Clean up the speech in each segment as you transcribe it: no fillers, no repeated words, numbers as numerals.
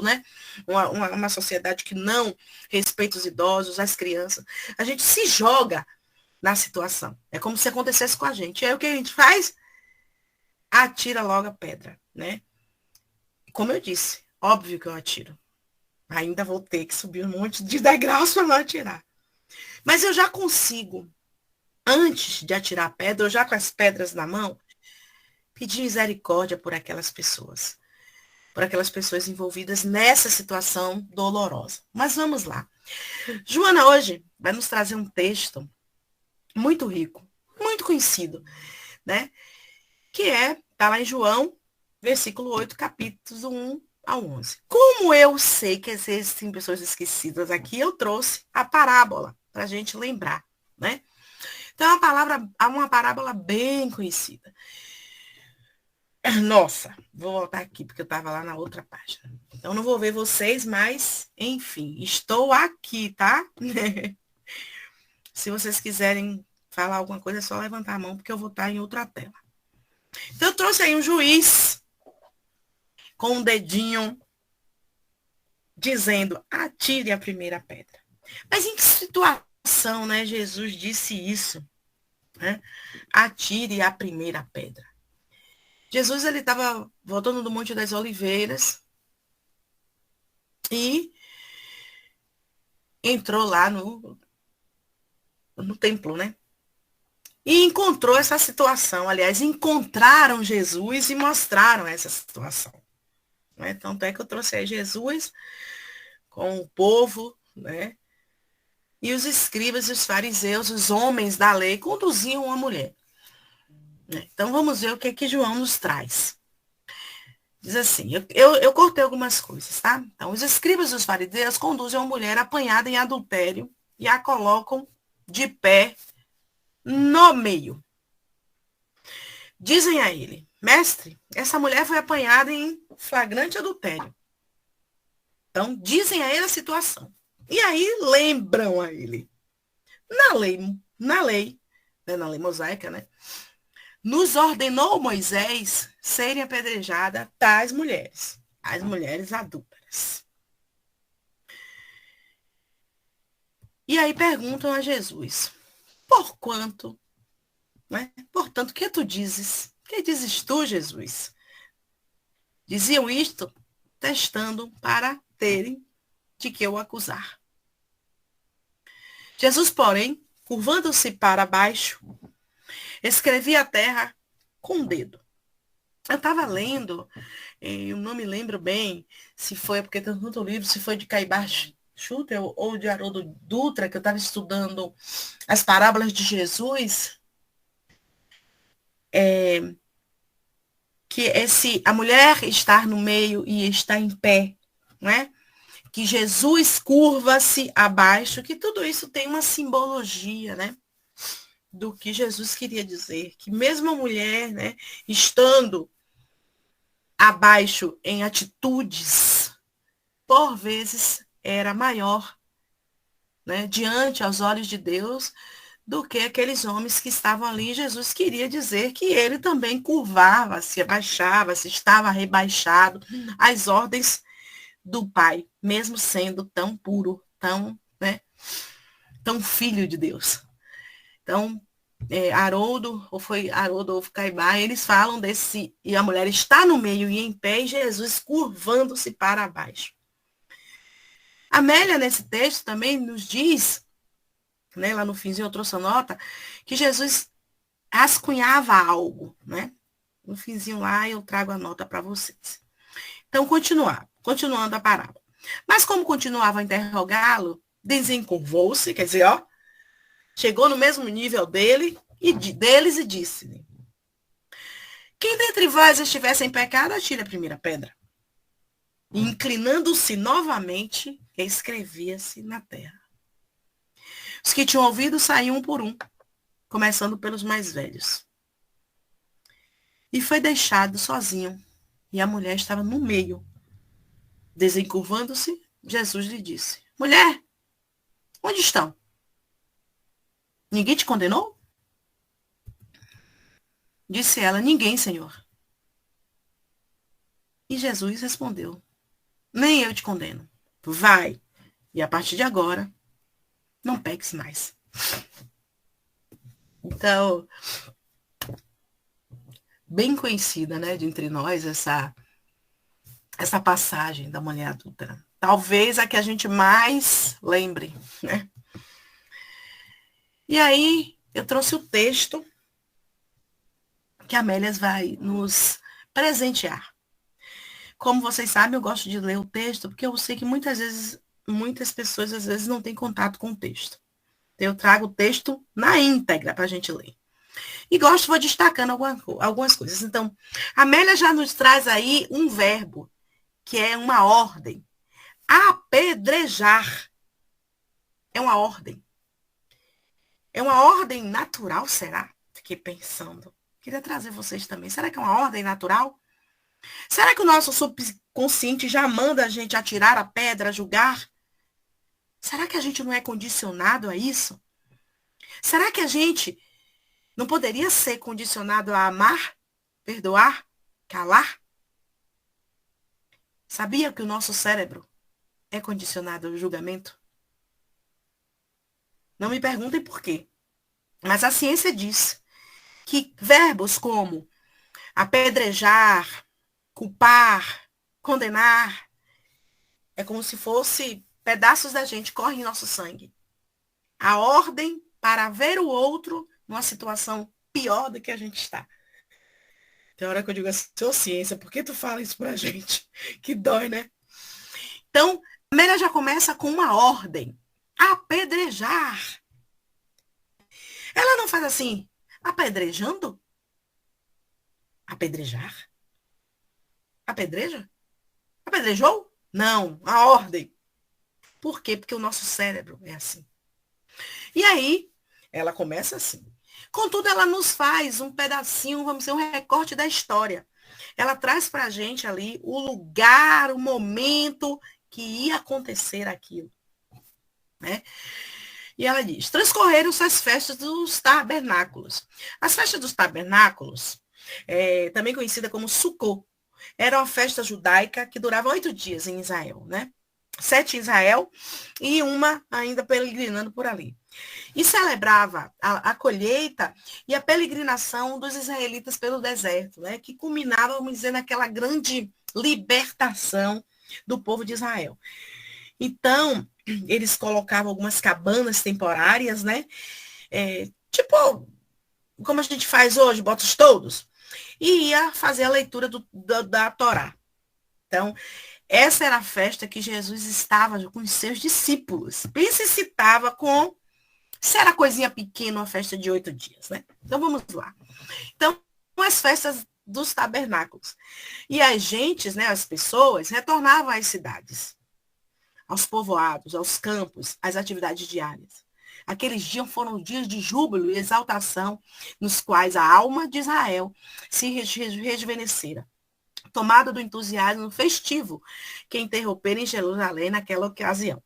né? Uma sociedade que não respeita os idosos, as crianças. A gente se joga na situação. É como se acontecesse com a gente. E aí o que a gente faz? Atira logo a pedra, né? Como eu disse, óbvio que eu atiro. Ainda vou ter que subir um monte de degraus para não atirar. Mas eu já consigo, antes de atirar a pedra, eu já com as pedras na mão, pedir misericórdia por aquelas pessoas envolvidas nessa situação dolorosa. Mas vamos lá. Joana hoje vai nos trazer um texto muito rico, muito conhecido, né? Que tá lá em João, versículo 8, capítulos 1 ao 11. Como eu sei que existem pessoas esquecidas aqui, eu trouxe a parábola para a gente lembrar, né? Então, uma parábola bem conhecida. Nossa, vou voltar aqui, porque eu estava lá na outra página. Então, não vou ver vocês, mas, enfim, estou aqui, tá? Se vocês quiserem falar alguma coisa, é só levantar a mão, porque eu vou estar em outra tela. Então, eu trouxe aí um juiz com um dedinho dizendo, atire a primeira pedra. Mas em que situação, né, Jesus disse isso? Né? Atire a primeira pedra. Jesus, ele estava voltando do Monte das Oliveiras e entrou lá no templo, né? E encontrou essa situação. Aliás, encontraram Jesus e mostraram essa situação. Né? Tanto é que eu trouxe aí Jesus com o povo, né? E os escribas e os fariseus, os homens da lei, conduziam uma mulher. Então, vamos ver o que João nos traz. Diz assim, eu cortei algumas coisas, tá? Então, os escribas e os fariseus conduzem uma mulher apanhada em adultério e a colocam de pé no meio. Dizem a ele, mestre, essa mulher foi apanhada em flagrante adultério. Então, dizem a ele a situação. E aí, lembram a ele. Na lei, né, na lei mosaica, né? Nos ordenou Moisés serem apedrejadas tais mulheres, as mulheres adúlteras. E aí perguntam a Jesus, por quanto, né? Portanto, o que tu dizes? O que dizes tu, Jesus? Diziam isto, testando para terem de que o acusar. Jesus, porém, curvando-se para baixo, escrevia a terra com o dedo. Eu estava lendo, eu não me lembro bem se foi, porque tem tanto livro, se foi de Caibar Schutter ou de Haroldo Dutra, que eu estava estudando as parábolas de Jesus, que a mulher estar no meio e estar em pé, né? Que Jesus curva-se abaixo, que tudo isso tem uma simbologia, né? Do que Jesus queria dizer, que mesmo a mulher, né, estando abaixo em atitudes, por vezes era maior, né, diante aos olhos de Deus, do que aqueles homens que estavam ali. Jesus queria dizer que ele também curvava-se, abaixava-se, estava rebaixado às ordens do Pai, mesmo sendo tão puro, tão, né, tão filho de Deus. Então, Haroldo, ou foi Haroldo ou Caibá, eles falam desse, e a mulher está no meio e em pé, e Jesus curvando-se para baixo. Amélia, nesse texto, também nos diz, né, lá no finzinho eu trouxe a nota, que Jesus rascunhava algo, né? No finzinho lá eu trago a nota para vocês. Então, continuando a parábola. Mas como continuava a interrogá-lo, desencurvou-se, quer dizer, ó, chegou no mesmo nível deles e disse-lhe, quem dentre vós estivesse em pecado, atire a primeira pedra. E, inclinando-se novamente, escrevia-se na terra. Os que tinham ouvido saíam um por um, começando pelos mais velhos. E foi deixado sozinho, e a mulher estava no meio. Desencurvando-se, Jesus lhe disse, mulher, onde estão? Ninguém te condenou? Disse ela, ninguém, Senhor. E Jesus respondeu, nem eu te condeno. Vai. E a partir de agora, não peques mais. Então, bem conhecida, né, de entre nós, essa passagem da mulher adúltera. Talvez a que a gente mais lembre, né? E aí, eu trouxe o texto que a Amélias vai nos presentear. Como vocês sabem, eu gosto de ler o texto, porque eu sei que muitas vezes, muitas pessoas às vezes não têm contato com o texto. Eu trago o texto na íntegra para a gente ler. E gosto, vou destacando algumas coisas. Então, a Amélia já nos traz aí um verbo, que é uma ordem. Apedrejar é uma ordem. É uma ordem natural, será? Fiquei pensando. Queria trazer vocês também. Será que é uma ordem natural? Será que o nosso subconsciente já manda a gente atirar a pedra, julgar? Será que a gente não é condicionado a isso? Será que a gente não poderia ser condicionado a amar, perdoar, calar? Sabia que o nosso cérebro é condicionado ao julgamento? Não me perguntem por quê, mas a ciência diz que verbos como apedrejar, culpar, condenar, é como se fosse pedaços da gente correm em nosso sangue. A ordem para ver o outro numa situação pior do que a gente está. Tem hora que eu digo assim, sou ciência, por que tu fala isso pra gente? Que dói, né? Então, a Amélia já começa com uma ordem. Apedrejar. Ela não faz assim, apedrejando? Apedrejar? Apedreja? Apedrejou? Não, a ordem. Por quê? Porque o nosso cérebro é assim. E aí, ela começa assim. Contudo, ela nos faz um pedacinho, vamos dizer, um recorte da história. Ela traz para a gente ali o lugar, o momento que ia acontecer aquilo. Né? E ela diz, transcorreram-se as festas dos tabernáculos. As festas dos tabernáculos, também conhecida como Sukkot, era uma festa judaica que durava 8 dias em Israel, né? 7 em Israel e uma ainda peregrinando por ali. E celebrava a colheita e a peregrinação dos israelitas pelo deserto, né? Que culminava, vamos dizer, naquela grande libertação do povo de Israel. Então, eles colocavam algumas cabanas temporárias, né? Tipo, como a gente faz hoje, bota os todos, e ia fazer a leitura da Torá. Então, essa era a festa que Jesus estava com os seus discípulos. Pense se estava com... Se era coisinha pequena, uma festa de 8 dias, né? Então, vamos lá. Então, as festas dos tabernáculos. E as gentes, né, as pessoas, retornavam às cidades, aos povoados, aos campos, às atividades diárias. Aqueles dias foram dias de júbilo e exaltação, nos quais a alma de Israel se rejuvenescera, tomada do entusiasmo festivo que interrompera em Jerusalém naquela ocasião.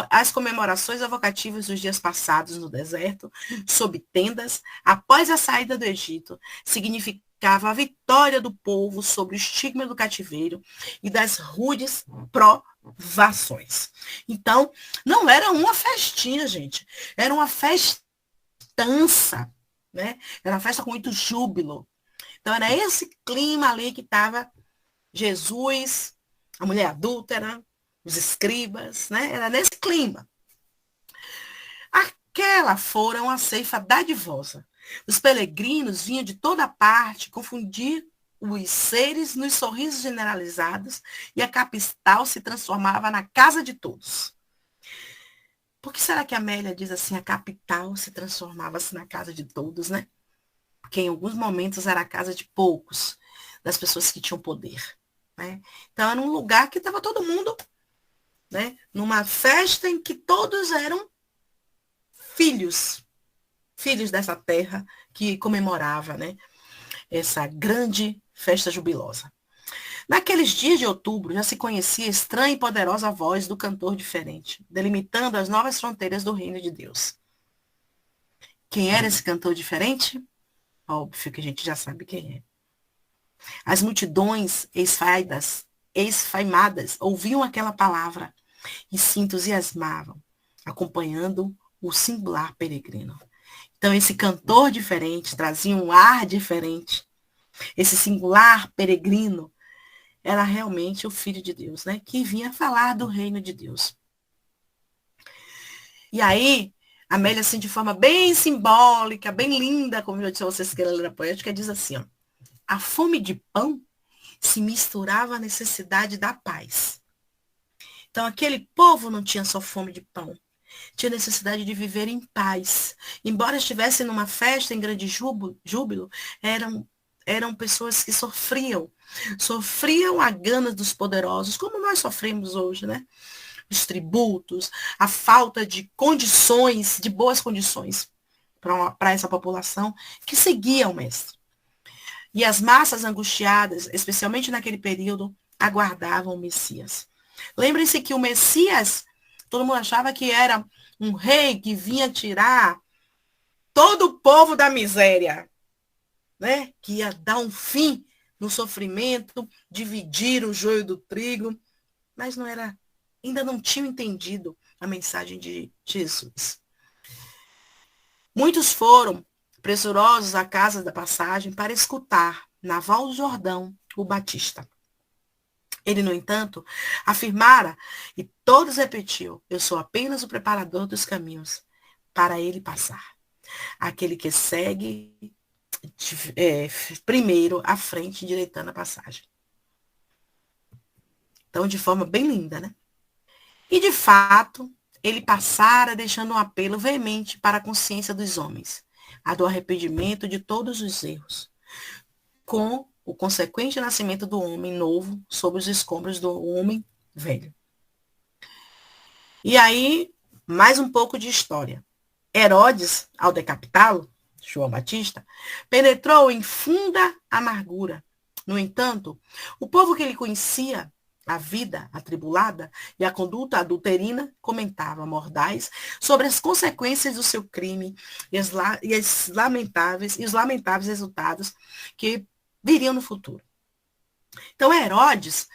As comemorações evocativas dos dias passados no deserto, sob tendas, após a saída do Egito, significava a vitória do povo sobre o estigma do cativeiro e das rudes provações. Então, não era uma festinha, gente. Era uma festança, né? Era uma festa com muito júbilo. Então, era esse clima ali que estava Jesus, a mulher adúltera, os escribas, né? Era nesse clima. Aquela fora uma ceifa dadivosa. Os peregrinos vinham de toda parte confundir os seres nos sorrisos generalizados e a capital se transformava na casa de todos. Por que será que a Amélia diz assim, a capital se transformava-se na casa de todos, né? Porque em alguns momentos era a casa de poucos, das pessoas que tinham poder. Né? Então era um lugar que estava todo mundo, né, numa festa em que todos eram filhos dessa terra que comemorava, né, essa grande festa jubilosa. Naqueles dias de outubro já se conhecia a estranha e poderosa voz do cantor diferente, delimitando as novas fronteiras do reino de Deus. Quem era esse cantor diferente? Óbvio que a gente já sabe quem é. As multidões esfaidas esfaimadas ouviam aquela palavra e se entusiasmavam, acompanhando o singular peregrino. Então, esse cantor diferente trazia um ar diferente. Esse singular peregrino era realmente o Filho de Deus, né? Que vinha falar do reino de Deus. E aí, Amélia, assim, de forma bem simbólica, bem linda, como eu disse a vocês que ela era poética, diz assim, ó, a fome de pão se misturava à necessidade da paz. Então, aquele povo não tinha só fome de pão, tinha necessidade de viver em paz. Embora estivessem numa festa em grande júbilo, eram pessoas que sofriam a gana dos poderosos, como nós sofremos hoje, né? Os tributos, a falta de condições, de boas condições para essa população que seguia o mestre. E as massas angustiadas, especialmente naquele período, aguardavam o Messias. Lembrem-se que o Messias, todo mundo achava que era um rei que vinha tirar todo o povo da miséria, né? Que ia dar um fim no sofrimento, dividir o joio do trigo, mas não era, ainda não tinham entendido a mensagem de Jesus. Muitos foram pressurosos à casa da passagem para escutar, na Val do Jordão, o Batista. Ele, no entanto, afirmara, e todos repetiam, eu sou apenas o preparador dos caminhos para ele passar. Aquele que segue primeiro à frente, endireitando a passagem. Então, de forma bem linda, né? E, de fato, ele passara deixando um apelo veemente para a consciência dos homens, a do arrependimento de todos os erros, com o consequente nascimento do homem novo sob os escombros do homem velho. E aí, mais um pouco de história. Herodes, ao decapitá-lo, João Batista, penetrou em funda amargura. No entanto, o povo que ele conhecia, a vida atribulada e a conduta adulterina, comentava mordaz sobre as consequências do seu crime e os lamentáveis resultados que viriam no futuro. Então, Herodes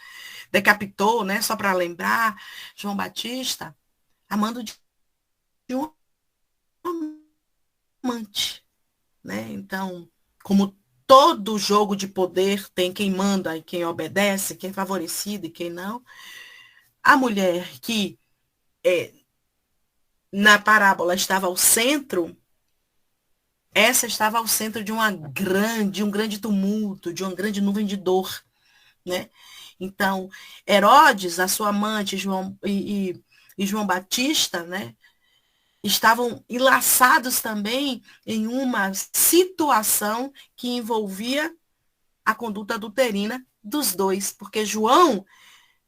decapitou, né, só para lembrar, João Batista, a mando de um amante, né? Então, como todo jogo de poder tem quem manda e quem obedece, quem é favorecido e quem não, a mulher que na parábola estava ao centro, essa estava ao centro de um grande tumulto, de uma grande nuvem de dor, né? Então, Herodes, a sua amante, João e João Batista, né? Estavam enlaçados também em uma situação que envolvia a conduta adulterina dos dois, porque João,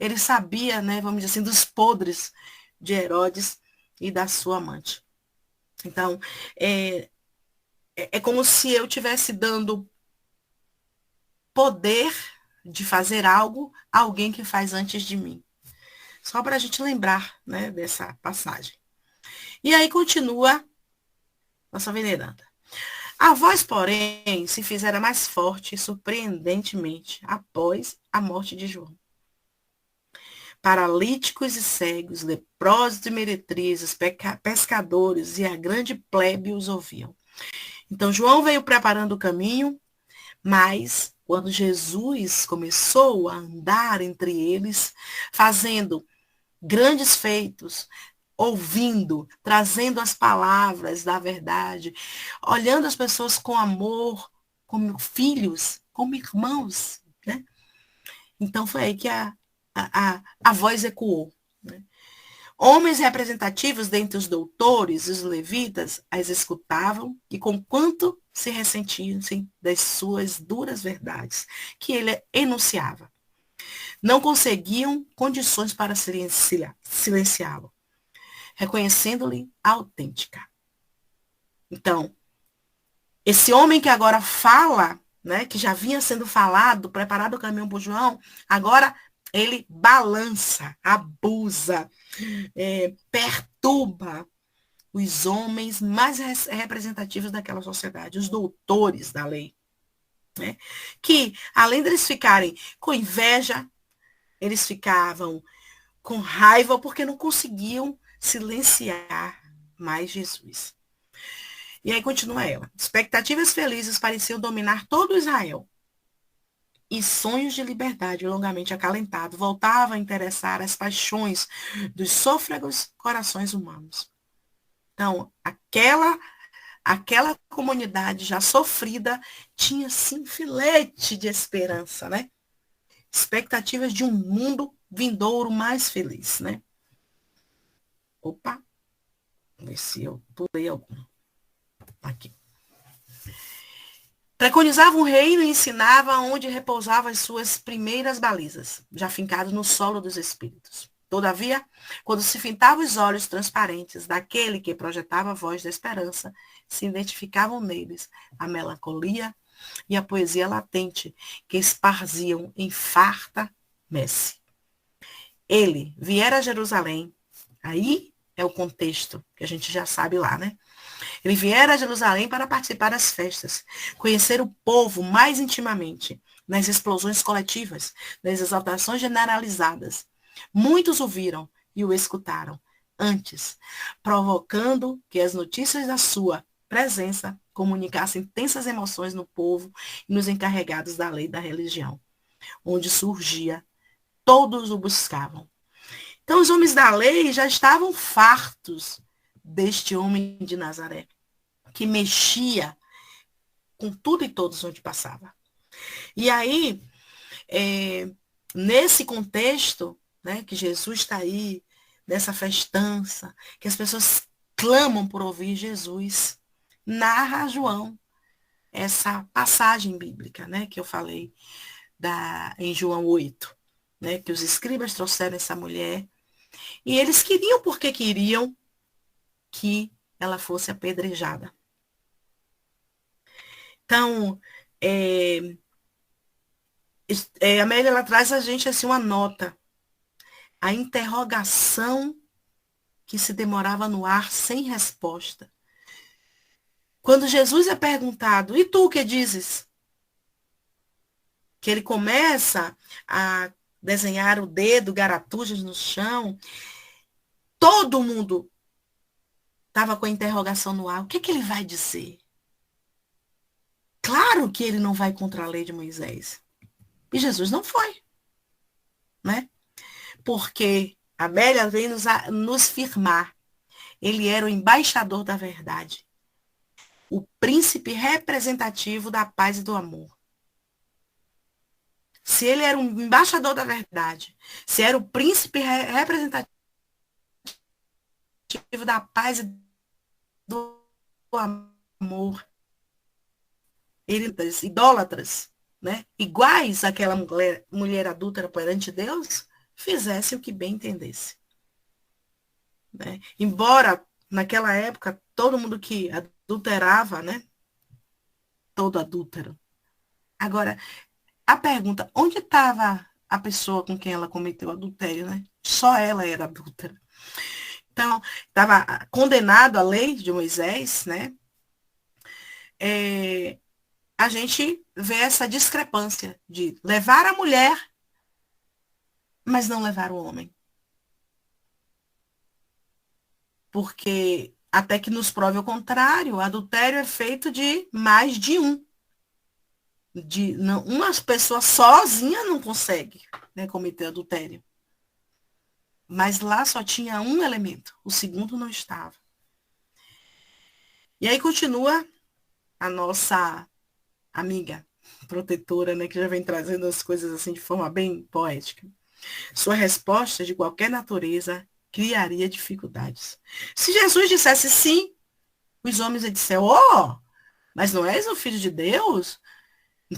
ele sabia, né, vamos dizer assim, dos podres de Herodes e da sua amante. Então, é como se eu estivesse dando poder de fazer algo a alguém que faz antes de mim. Só para a gente lembrar, né, dessa passagem. E aí continua nossa veneranda. A voz, porém, se fizera mais forte, surpreendentemente, após a morte de João. Paralíticos e cegos, leprosos e meretrizes, pescadores e a grande plebe os ouviam. Então, João veio preparando o caminho, mas quando Jesus começou a andar entre eles, fazendo grandes feitos, ouvindo, trazendo as palavras da verdade, olhando as pessoas com amor, como filhos, como irmãos, né? Então foi aí que a voz ecoou, né? Homens representativos dentre os doutores e os levitas as escutavam e com quanto se ressentiam das suas duras verdades que ele enunciava. Não conseguiam condições para silenciá-lo, reconhecendo-lhe a autêntica. Então, esse homem que agora fala, né, que já vinha sendo falado, preparado o caminho para o João, agora ele balança, abusa, perturba os homens mais representativos daquela sociedade, os doutores da lei, né, que, além deles ficarem com inveja, eles ficavam com raiva porque não conseguiam silenciar mais Jesus. E aí continua ela. Expectativas felizes pareciam dominar todo Israel. E sonhos de liberdade longamente acalentados voltavam a interessar as paixões dos sôfregos corações humanos. Então, aquela comunidade já sofrida tinha sim filete de esperança, né? Expectativas de um mundo vindouro mais feliz, né? Opa, vamos ver se eu pulei algum. Aqui. Preconizava um reino e ensinava onde repousavam as suas primeiras balizas, já fincadas no solo dos espíritos. Todavia, quando se fintava os olhos transparentes daquele que projetava a voz da esperança, se identificavam neles a melancolia e a poesia latente que esparziam em farta messe. Ele viera a Jerusalém, aí é o contexto que a gente já sabe lá, né? Ele viera a Jerusalém para participar das festas, conhecer o povo mais intimamente, nas explosões coletivas, nas exaltações generalizadas. Muitos o viram e o escutaram, antes, provocando que as notícias da sua presença comunicassem intensas emoções no povo e nos encarregados da lei e da religião. Onde surgia, todos o buscavam. Então, os homens da lei já estavam fartos deste homem de Nazaré, que mexia com tudo e todos onde passava. E aí, nesse contexto, né, que Jesus está aí, nessa festança, que as pessoas clamam por ouvir Jesus, narra João essa passagem bíblica, né, que eu falei em João 8, né, que os escribas trouxeram essa mulher, e eles queriam porque queriam que ela fosse apedrejada. Então, a Amélia ela traz a gente assim uma nota. A interrogação que se demorava no ar sem resposta. Quando Jesus é perguntado, e tu o que dizes? Que ele começa a desenhar o dedo, garatujas no chão. Todo mundo estava com a interrogação no ar. O que ele vai dizer? Claro que ele não vai contra a lei de Moisés. E Jesus não foi, né? Porque a Amélia vem nos firmar. Ele era o embaixador da verdade. O príncipe representativo da paz e do amor. Se ele era um embaixador da verdade, se era o príncipe representativo da paz e do amor, eles idólatras, né, iguais àquela mulher adúltera perante Deus, fizesse o que bem entendesse. Né? Embora, naquela época, todo mundo que adulterava, né, todo adúltero. Agora, a pergunta, onde estava a pessoa com quem ela cometeu adultério, né? Só ela era adúltera. Então, estava condenado à lei de Moisés, né? A gente vê essa discrepância de levar a mulher, mas não levar o homem. Porque, até que nos prove o contrário, o adultério é feito de mais de um. Uma pessoa sozinha não consegue, né, cometer adultério. Mas lá só tinha um elemento, o segundo não estava. E aí continua a nossa amiga protetora, né, que já vem trazendo as coisas assim de forma bem poética. Sua resposta de qualquer natureza criaria dificuldades. Se Jesus dissesse sim, os homens disseram, oh, mas não és o filho de Deus?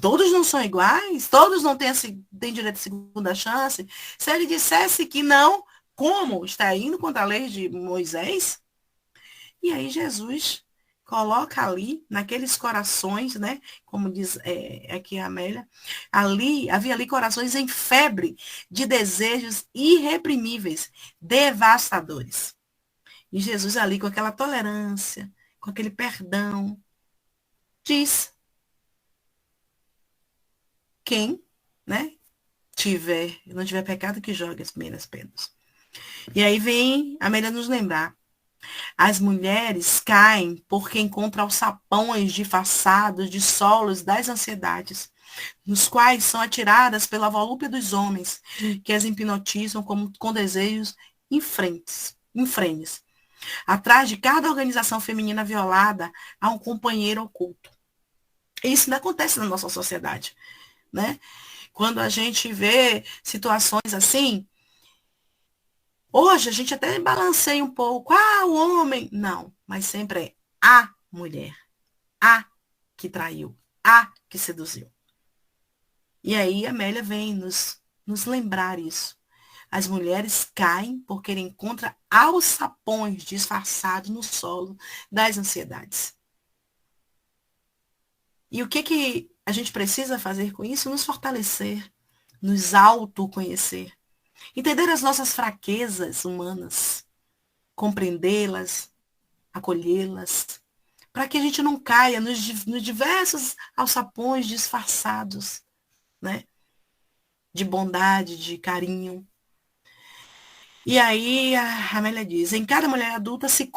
Todos não são iguais? Todos não têm direito à segunda chance? Se ele dissesse que não, como está indo contra a lei de Moisés? E aí Jesus coloca ali, naqueles corações, né? Como diz aqui a Amélia, havia ali corações em febre de desejos irreprimíveis, devastadores. E Jesus ali, com aquela tolerância, com aquele perdão, diz quem, né? não tiver pecado, que jogue as primeiras pedras. E aí vem a Amélia nos lembrar. As mulheres caem porque encontram alçapões disfarçados de solos das ansiedades, nos quais são atiradas pela volúpia dos homens, que as hipnotizam como, com desejos infrenes. Atrás de cada organização feminina violada, há um companheiro oculto. E isso não acontece na nossa sociedade, né? Quando a gente vê situações assim, hoje a gente até balanceia um pouco. Ah, o homem. Não, mas sempre é a mulher. A que traiu. A que seduziu. E aí a Amélia vem nos lembrar isso. As mulheres caem porque encontram alçapões disfarçados no solo das ansiedades. E o que a gente precisa fazer com isso? Nos fortalecer, nos autoconhecer, entender as nossas fraquezas humanas, compreendê-las, acolhê-las, para que a gente não caia nos diversos alçapões disfarçados, né? De bondade, de carinho. E aí a Amélia diz, em cada mulher adulta se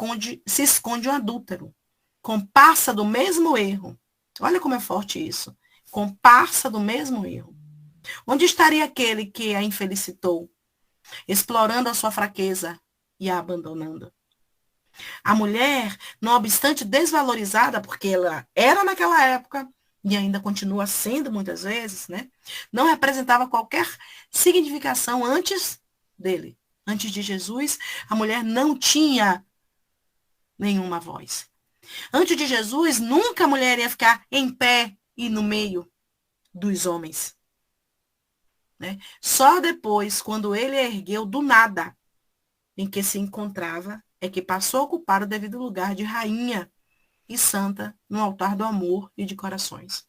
esconde um adúltero, comparsa do mesmo erro. Olha como é forte isso. Comparsa do mesmo erro. Onde estaria aquele que a infelicitou, explorando a sua fraqueza e a abandonando? A mulher, não obstante desvalorizada, porque ela era naquela época, e ainda continua sendo muitas vezes, né? Não representava qualquer significação antes dele. Antes de Jesus, a mulher não tinha nenhuma voz. Antes de Jesus, nunca a mulher ia ficar em pé e no meio dos homens. Né? Só depois, quando ele ergueu do nada em que se encontrava, é que passou a ocupar o devido lugar de rainha e santa no altar do amor e de corações.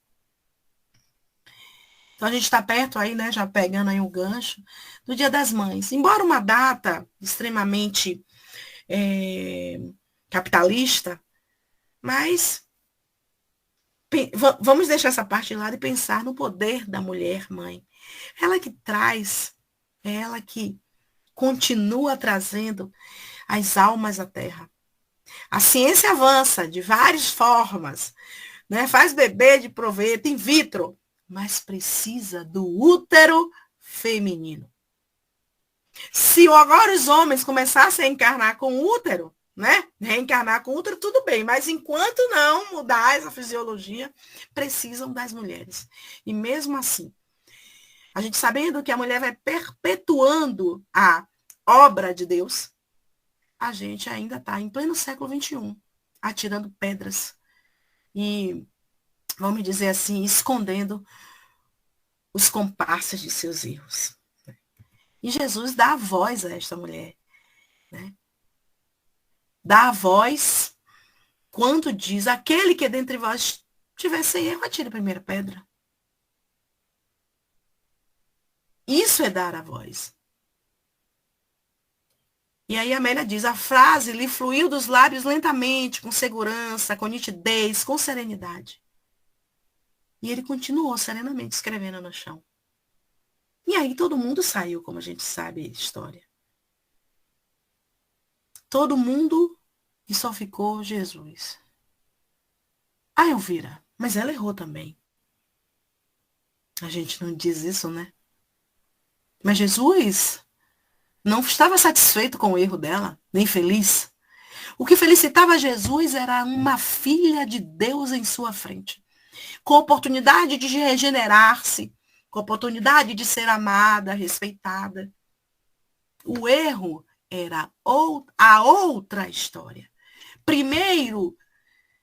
Então a gente está perto aí, né, já pegando aí um gancho, do Dia das Mães. Embora uma data extremamente capitalista, mas vamos deixar essa parte de lado e pensar no poder da mulher mãe. Ela que traz, ela que continua trazendo as almas à terra. A ciência avança de várias formas, né? Faz bebê de proveito in vitro, mas precisa do útero feminino. Se agora os homens começassem a encarnar com útero, né? Reencarnar com útero, tudo bem, mas enquanto não mudar essa fisiologia, precisam das mulheres. E mesmo assim, a gente sabendo que a mulher vai perpetuando a obra de Deus, a gente ainda está em pleno século XXI, atirando pedras e, vamos dizer assim, escondendo os comparsas de seus erros. E Jesus dá a voz a esta mulher. Né? Dá a voz quando diz, aquele que dentre vós tiver sem erro, atire a primeira pedra. Isso é dar a voz. E aí a Amélia diz, a frase lhe fluiu dos lábios lentamente, com segurança, com nitidez, com serenidade. E ele continuou serenamente escrevendo no chão. E aí todo mundo saiu, como a gente sabe a história. Todo mundo e só ficou Jesus. Ah, Elvira, mas ela errou também. A gente não diz isso, né? Mas Jesus não estava satisfeito com o erro dela, nem feliz. O que felicitava Jesus era uma filha de Deus em sua frente, com oportunidade de regenerar-se, com oportunidade de ser amada, respeitada. O erro era a outra história. Primeiro,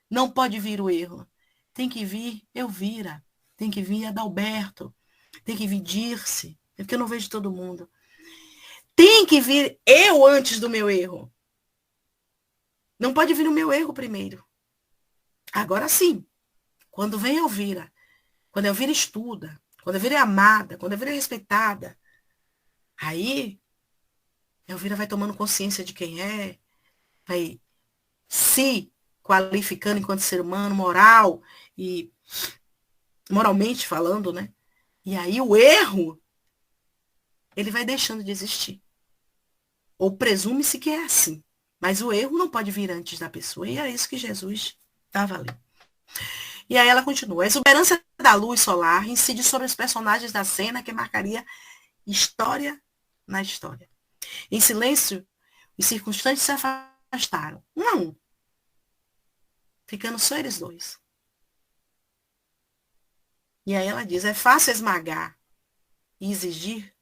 não pode vir o erro. Tem que vir Elvira, tem que vir Adalberto, tem que vir Dirce, é porque eu não vejo todo mundo. Tem que vir eu antes do meu erro. Não pode vir o meu erro primeiro. Agora sim, quando vem Elvira, quando Elvira estuda, quando Elvira é amada, quando Elvira é respeitada, aí Elvira vai tomando consciência de quem é, vai se qualificando enquanto ser humano, moral e moralmente falando, né? E aí o erro ele vai deixando de existir. Ou presume-se que é assim. Mas o erro não pode vir antes da pessoa. E é isso que Jesus estava ali. E aí ela continua. A exuberância da luz solar incide sobre os personagens da cena que marcaria história na história. Em silêncio, os circunstantes se afastaram, um a um, ficando só eles dois. E aí ela diz, é fácil esmagar e exigir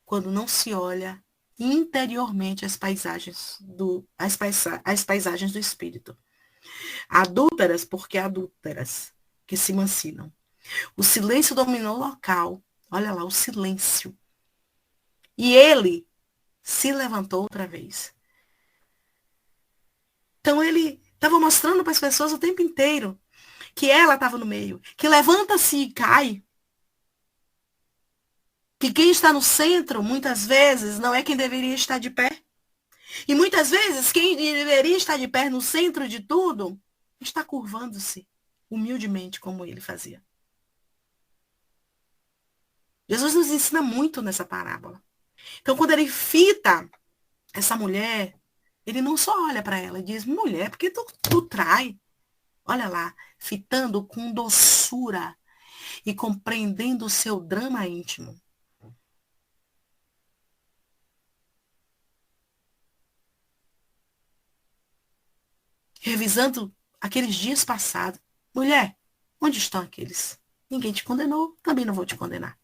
quando não se olha interiormente as paisagens do espírito. Adúlteras, porque adúlteras, que se mansinam. O silêncio dominou o local. Olha lá, o silêncio. E ele se levantou outra vez. Então ele estava mostrando para as pessoas o tempo inteiro que ela estava no meio, que levanta-se e cai. Que quem está no centro, muitas vezes, não é quem deveria estar de pé. E muitas vezes, quem deveria estar de pé no centro de tudo, está curvando-se humildemente, como ele fazia. Jesus nos ensina muito nessa parábola. Então, quando ele fita essa mulher, ele não só olha para ela e diz, mulher, por que tu trai? Olha lá, fitando com doçura e compreendendo o seu drama íntimo. Revisando aqueles dias passados. Mulher, onde estão aqueles? Ninguém te condenou, também não vou te condenar.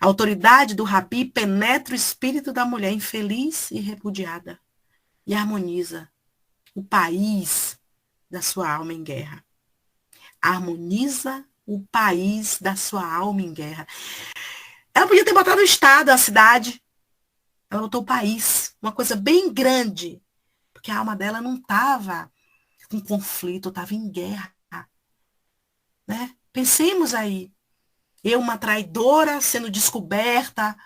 A autoridade do rabi penetra o espírito da mulher infeliz e repudiada e harmoniza o país da sua alma em guerra. Harmoniza o país da sua alma em guerra. Ela podia ter botado o estado, a cidade. Ela botou o país, uma coisa bem grande. Porque a alma dela não estava com conflito, estava em guerra. Né? Pensemos aí. Eu, uma traidora, sendo descoberta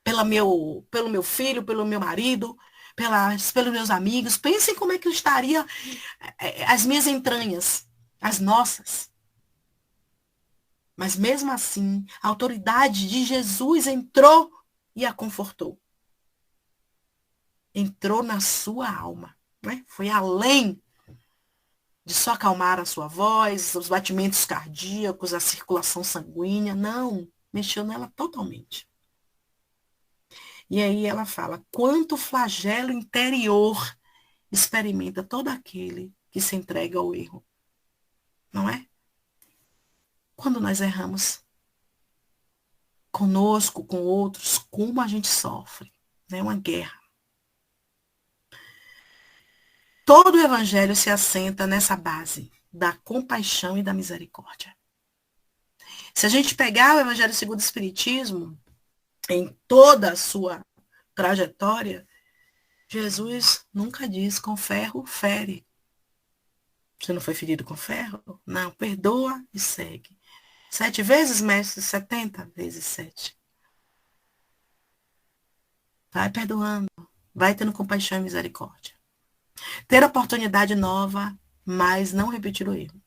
pelo meu filho, pelo meu marido, pelos meus amigos. Pensem como é que estaria as minhas entranhas, as nossas. Mas mesmo assim, a autoridade de Jesus entrou e a confortou. Entrou na sua alma. Né? Foi além de só acalmar a sua voz, os batimentos cardíacos, a circulação sanguínea. Não, mexeu nela totalmente. E aí ela fala, quanto flagelo interior experimenta todo aquele que se entrega ao erro. Não é? Quando nós erramos conosco, com outros, como a gente sofre. É uma guerra. Todo o evangelho se assenta nessa base da compaixão e da misericórdia. Se a gente pegar o evangelho segundo o Espiritismo, em toda a sua trajetória, Jesus nunca diz com ferro fere. Você não foi ferido com ferro? Não, perdoa e segue. 7 vezes, mestre, 70 vezes 7. Vai perdoando, vai tendo compaixão e misericórdia. Ter oportunidade nova, mas não repetir o erro.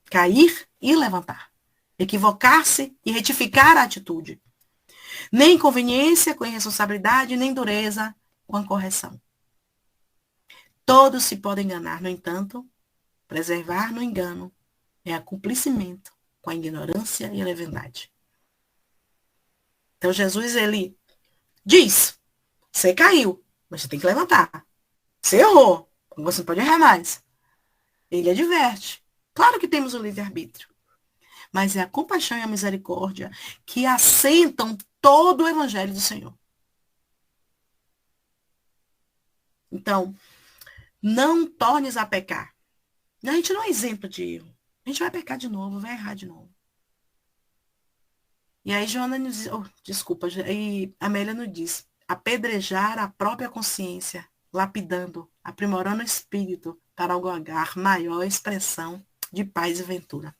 Cair e levantar. Equivocar-se e retificar a atitude. Nem inconveniência com irresponsabilidade, nem dureza com a correção. Todos se podem enganar, no entanto, preservar no engano é acumpliciamento com a ignorância e a leviandade. Então Jesus, ele diz, você caiu, mas você tem que levantar. Você errou, você não pode errar mais. Ele adverte. Claro que temos o livre-arbítrio, mas é a compaixão e a misericórdia que assentam todo o evangelho do Senhor. Então, não tornes a pecar. A gente não é exemplo de erro. A gente vai pecar de novo, vai errar de novo. E aí Joana nos diz, desculpa, e Amélia nos diz, apedrejar a própria consciência, lapidando, aprimorando o espírito para alcançar maior expressão de paz e ventura.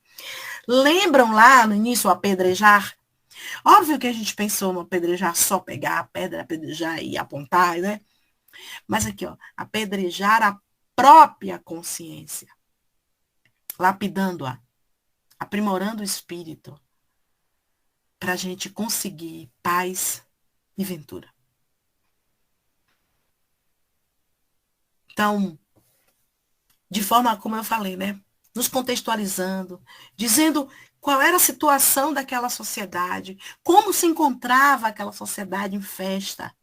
Lembram lá no início o apedrejar? Óbvio que a gente pensou no apedrejar só pegar a pedra, apedrejar e apontar, né? Mas aqui, ó, apedrejar a própria consciência, lapidando-a, aprimorando o espírito, para a gente conseguir paz e ventura. Então, de forma como eu falei, né? Nos contextualizando, dizendo qual era a situação daquela sociedade, como se encontrava aquela sociedade em festa,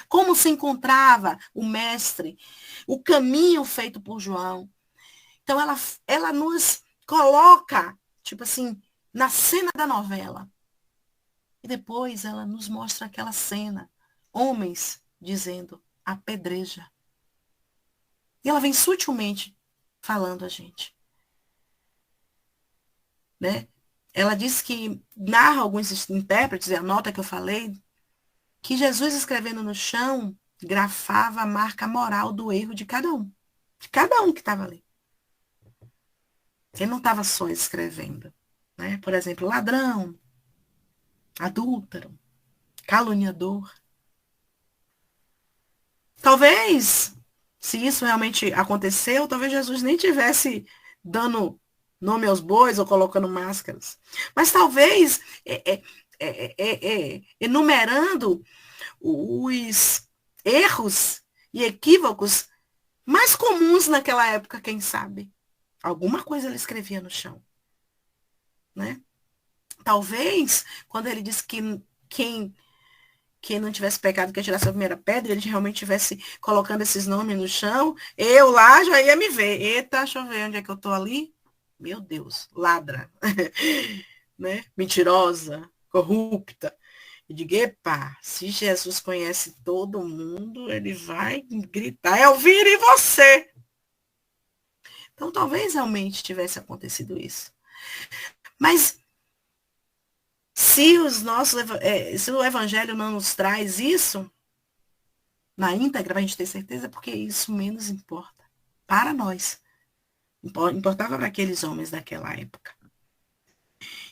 como se encontrava o mestre, o caminho feito por João. Então, ela nos coloca, tipo assim, na cena da novela. E depois ela nos mostra aquela cena, homens dizendo, apedreja. E ela vem sutilmente falando a gente, né? Ela diz que narra alguns intérpretes, e a nota que eu falei, que Jesus escrevendo no chão grafava a marca moral do erro de cada um que estava ali. Ele não estava só escrevendo, né? Por exemplo, ladrão, adúltero, caluniador. Talvez, se isso realmente aconteceu, talvez Jesus nem tivesse dando nome aos bois ou colocando máscaras. Mas talvez enumerando os erros e equívocos mais comuns naquela época, quem sabe. Alguma coisa ele escrevia no chão, né? Talvez, quando ele disse que quem não tivesse pecado, que tirasse a primeira pedra, ele realmente estivesse colocando esses nomes no chão, eu lá já ia me ver. Eita, deixa eu ver onde é que eu tô ali. Meu Deus, ladra, né? Mentirosa, corrupta. E digo, epa, se Jesus conhece todo mundo, ele vai gritar, Elvira, e você? Então, talvez realmente tivesse acontecido isso. Mas se se o evangelho não nos traz isso, na íntegra, para a gente ter certeza, porque isso menos importa para nós. Importava para aqueles homens daquela época.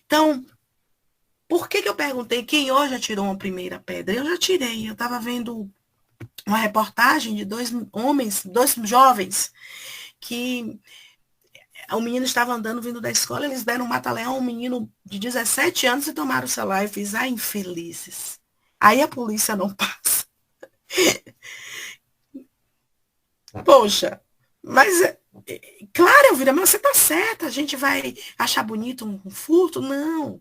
Então, por que eu perguntei quem hoje atirou uma primeira pedra? Eu já tirei. Eu estava vendo uma reportagem de dois homens, dois jovens, que o menino estava andando vindo da escola, eles deram um mata-leão a um menino de 17 anos e tomaram o celular. Eu fiz, infelizes. Aí a polícia não passa. Poxa, mas claro, Elvira, mas você tá certa, a gente vai achar bonito um furto? Não.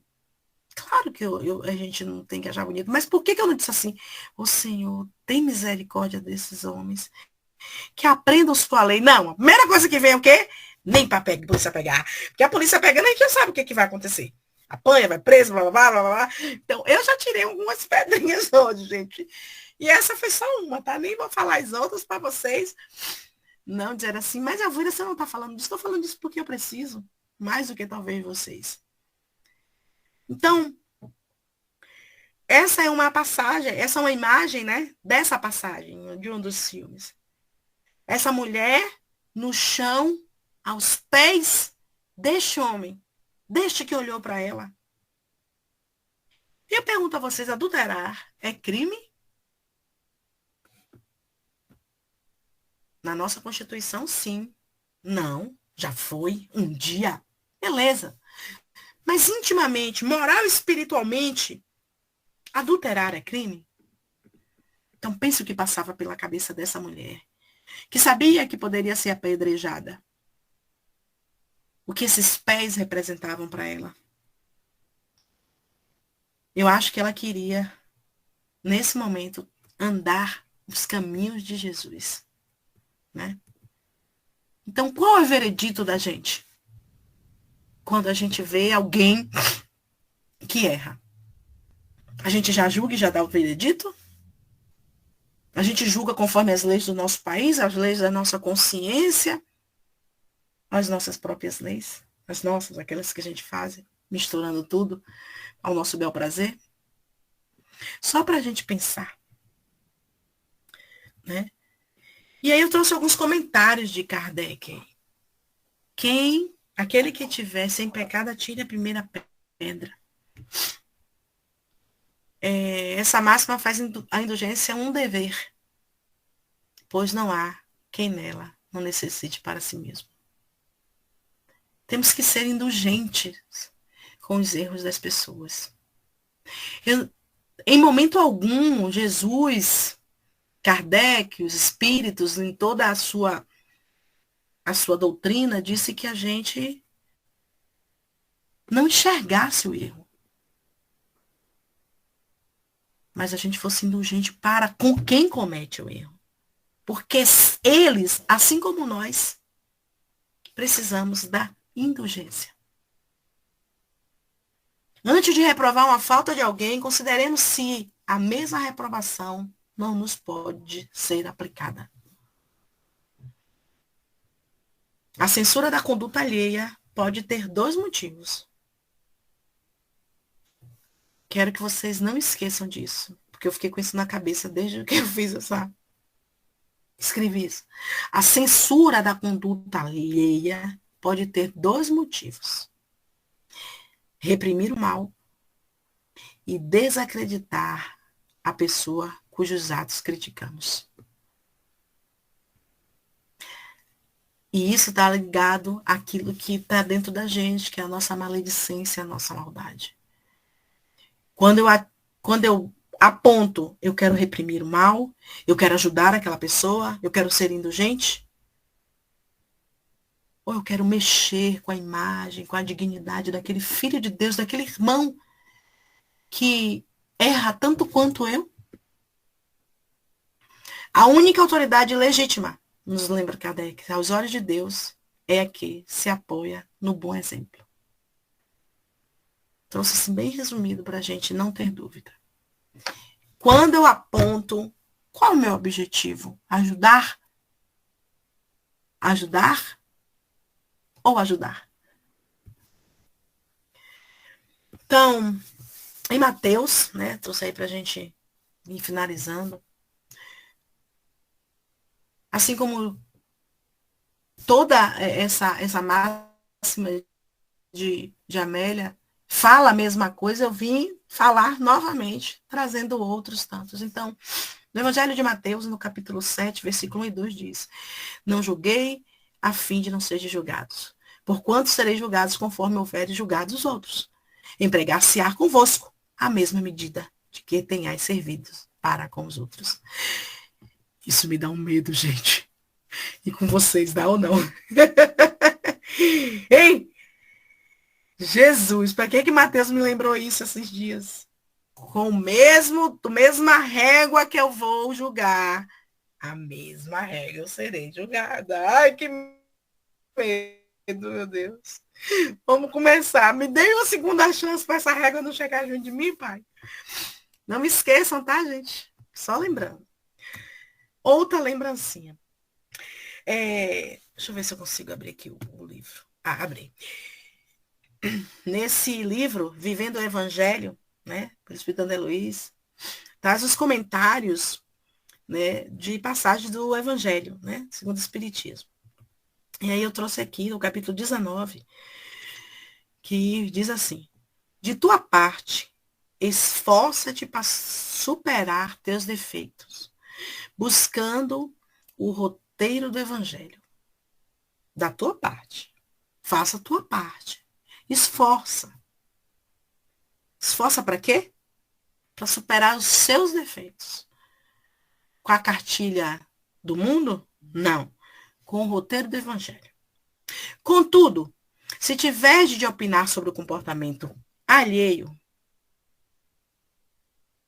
Claro que a gente não tem que achar bonito, mas por que eu não disse assim, ô Senhor, tem misericórdia desses homens, que aprendam sua lei? Não, a primeira coisa que vem é o quê? Nem para a polícia pegar. Porque a polícia pegando, a gente já sabe o que vai acontecer. Apanha, vai preso, blá, blá, blá, blá, blá. Então, eu já tirei algumas pedrinhas hoje, gente. E essa foi só uma, tá? Nem vou falar as outras para vocês não dizer assim, mas Elvira, você não está falando disso, estou falando disso porque eu preciso, mais do que talvez vocês. Então, essa é uma passagem, essa é uma imagem, né, dessa passagem, de um dos filmes. Essa mulher no chão, aos pés deste homem, deste que olhou para ela. E eu pergunto a vocês, adulterar é crime? Na nossa Constituição, sim. Não, já foi um dia. Beleza. Mas intimamente, moral e espiritualmente, adulterar é crime? Então pense o que passava pela cabeça dessa mulher, que sabia que poderia ser apedrejada. O que esses pés representavam para ela. Eu acho que ela queria, nesse momento, andar os caminhos de Jesus, né? Então, qual é o veredito da gente? Quando a gente vê alguém que erra. A gente já julga e já dá o veredito? A gente julga conforme as leis do nosso país, as leis da nossa consciência, as nossas próprias leis, as nossas, aquelas que a gente faz, misturando tudo ao nosso bel prazer. Só para a gente pensar, né? E aí eu trouxe alguns comentários de Kardec. Aquele que tiver sem pecado, atire a primeira pedra. Essa máxima faz a indulgência um dever, pois não há quem nela não necessite para si mesmo. Temos que ser indulgentes com os erros das pessoas. Em momento algum, Jesus, Kardec, os espíritos, em toda a sua doutrina, disse que a gente não enxergasse o erro, mas a gente fosse indulgente para com quem comete o erro. Porque eles, assim como nós, precisamos da indulgência. Antes de reprovar uma falta de alguém, consideremos se a mesma reprovação não nos pode ser aplicada. A censura da conduta alheia pode ter dois motivos. Quero que vocês não esqueçam disso, porque eu fiquei com isso na cabeça desde que eu fiz escrevi isso. A censura da conduta alheia pode ter dois motivos: reprimir o mal e desacreditar a pessoa cujos atos criticamos. E isso está ligado àquilo que está dentro da gente, que é a nossa maledicência, a nossa maldade. Quando eu aponto, eu quero reprimir o mal, eu quero ajudar aquela pessoa, eu quero ser indulgente, ou eu quero mexer com a imagem, com a dignidade daquele filho de Deus, daquele irmão que erra tanto quanto eu. A única autoridade legítima, nos lembra Kardec, aos olhos de Deus, é a que se apoia no bom exemplo. Trouxe assim bem resumido para a gente não ter dúvida. Quando eu aponto, qual é o meu objetivo? Ajudar? Ajudar ou ajudar? Então, em Mateus, né, trouxe aí para a gente ir finalizando. Assim como toda essa máxima de Amélia fala a mesma coisa, eu vim falar novamente, trazendo outros tantos. Então, no Evangelho de Mateus, no capítulo 7, versículo 1 e 2, diz: Não julguei a fim de não sejam julgados, porquanto sereis julgados conforme houveres julgados os outros. Empregar-se-á convosco a mesma medida de que tenhais servido para com os outros. Isso me dá um medo, gente. E com vocês, dá ou não? Ei, Jesus, para que Mateus me lembrou isso esses dias? Com a mesma régua que eu vou julgar, a mesma régua eu serei julgada. Ai, que medo, meu Deus. Vamos começar. Me dê uma segunda chance para essa régua não chegar junto de mim, pai. Não me esqueçam, tá, gente? Só lembrando. Outra lembrancinha. Deixa eu ver se eu consigo abrir aqui o livro. Ah, abri. Nesse livro, Vivendo o Evangelho, né, por Espírito André Luiz, traz os comentários, né, de passagens do Evangelho, né, segundo o Espiritismo. E aí eu trouxe aqui o capítulo 19, que diz assim: De tua parte, esforça-te para superar teus defeitos, buscando o roteiro do Evangelho. Da tua parte. Faça a tua parte. Esforça. Esforça para quê? Para superar os seus defeitos. Com a cartilha do mundo? Não. Com o roteiro do Evangelho. Contudo, se tiveres de opinar sobre o comportamento alheio,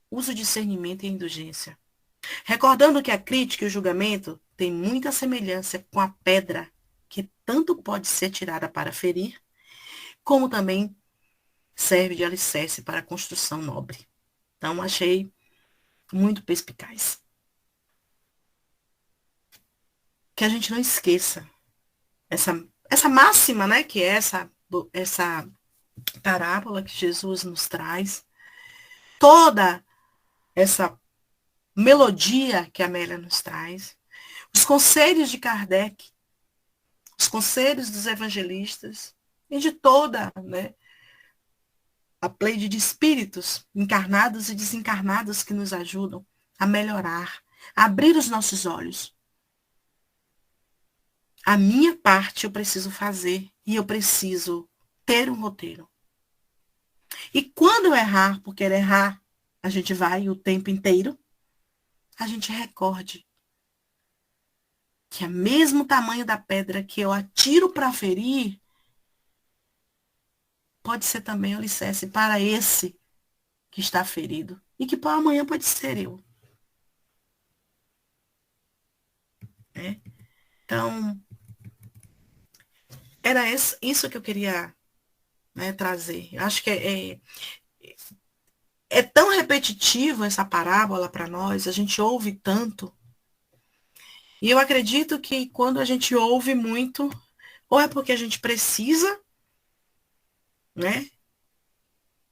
use o discernimento e a indulgência. Recordando que a crítica e o julgamento têm muita semelhança com a pedra que tanto pode ser tirada para ferir, como também serve de alicerce para a construção nobre. Então, achei muito perspicaz. Que a gente não esqueça essa máxima, né, que é essa parábola que Jesus nos traz, toda essa melodia que a Amélia nos traz, os conselhos de Kardec, os conselhos dos evangelistas e de toda, né, a pleide de espíritos encarnados e desencarnados que nos ajudam a melhorar, a abrir os nossos olhos. A minha parte eu preciso fazer e eu preciso ter um roteiro. E quando eu errar, por querer errar, a gente vai o tempo inteiro, a gente recorde que é o mesmo tamanho da pedra que eu atiro para ferir, pode ser também o alicerce para esse que está ferido. E que para amanhã pode ser eu. Né? Então, era isso que eu queria, né, trazer. Eu acho que é tão repetitivo essa parábola para nós, a gente ouve tanto. E eu acredito que quando a gente ouve muito, ou é porque a gente precisa, né?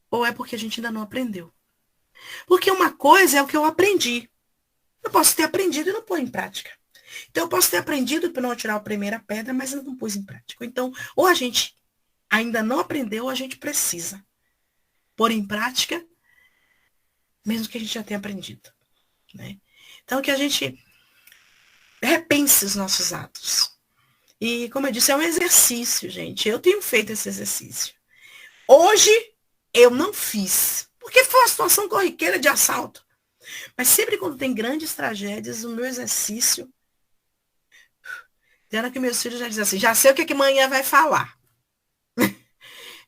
Ou é porque a gente ainda não aprendeu. Porque uma coisa é o que eu aprendi. Eu posso ter aprendido e não pôr em prática. Então, eu posso ter aprendido para não tirar a primeira pedra, mas eu não pus em prática. Então, ou a gente ainda não aprendeu, ou a gente precisa pôr em prática, mesmo que a gente já tenha aprendido. Né? Então, que a gente repense os nossos atos. E, como eu disse, é um exercício, gente. Eu tenho feito esse exercício. Hoje, eu não fiz. Porque foi uma situação corriqueira de assalto. Mas sempre quando tem grandes tragédias, o meu exercício. Tem hora que meus filhos já dizem assim, já sei o que amanhã vai falar.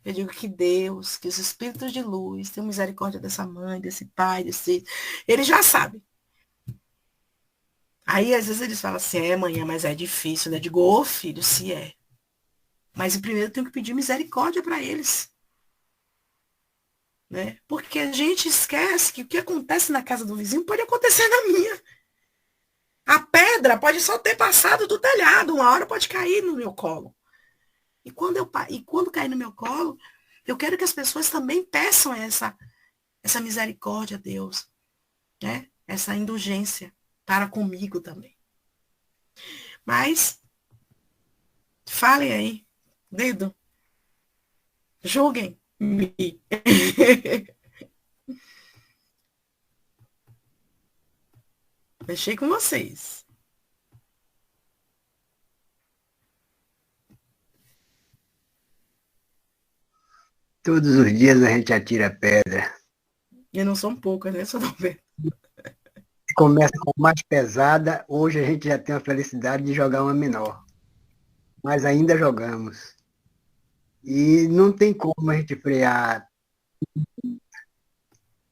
Eu digo que Deus, que os espíritos de luz tenham misericórdia dessa mãe, desse pai, desse. Eles já sabem. Aí, às vezes, eles falam assim, manhã, mas é difícil, né? Eu digo, ô filho, se é. Mas primeiro eu tenho que pedir misericórdia para eles. Né? Porque a gente esquece que o que acontece na casa do vizinho pode acontecer na minha. A pedra pode só ter passado do telhado, uma hora pode cair no meu colo. E quando cair no meu colo, eu quero que as pessoas também peçam essa misericórdia a Deus, né? Essa indulgência para comigo também. Mas, falem aí, dedo, julguem-me. Deixei com vocês. Todos os dias a gente atira pedra. E não são poucas, né? Só não vendo. Começa com mais pesada, hoje a gente já tem a felicidade de jogar uma menor. Mas ainda jogamos. E não tem como a gente frear,